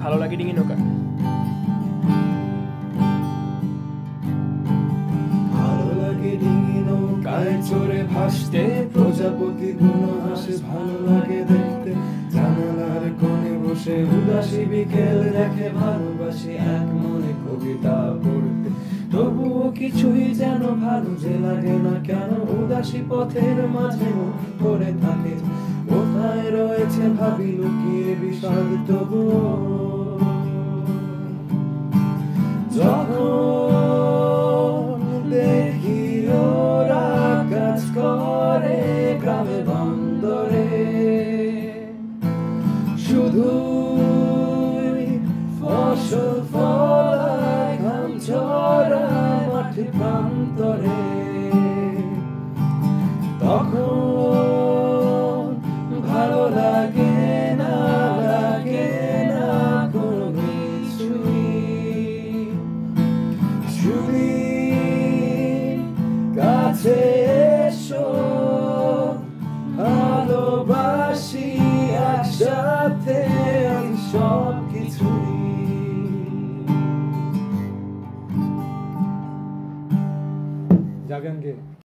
ভালো লাগে ডিঙি নৌকা। ভালো লাগে ডিঙি নৌকায় চড়ে ভাসতে, প্রজাপতি গুনো হাসে ভালো লাগে দেখতে, জানালার কোণে বসে উদাসী বিকেল দেখে, ভালোবাসি এক মনে কবিতা পড়তে। তবুও কিছুই যেন ভালো যে লাগে না কেন, উদাসী পথের মাঝে মন পড়ে থাকে, কোথায় রয়েছে ভাবি লুকিয়ে বিষাদ তবুও। যখন দেখি ওরা কাজ করে গ্রামে বন্দরে, শুধু ফসল ফলায় ঘাম ঝরায় মাঠে প্রান্তরে, তখন ভালো লাগে না কোনো কিছুই। কাছে এসো ভালোবাসি একসাথে সব কিছুই। जागे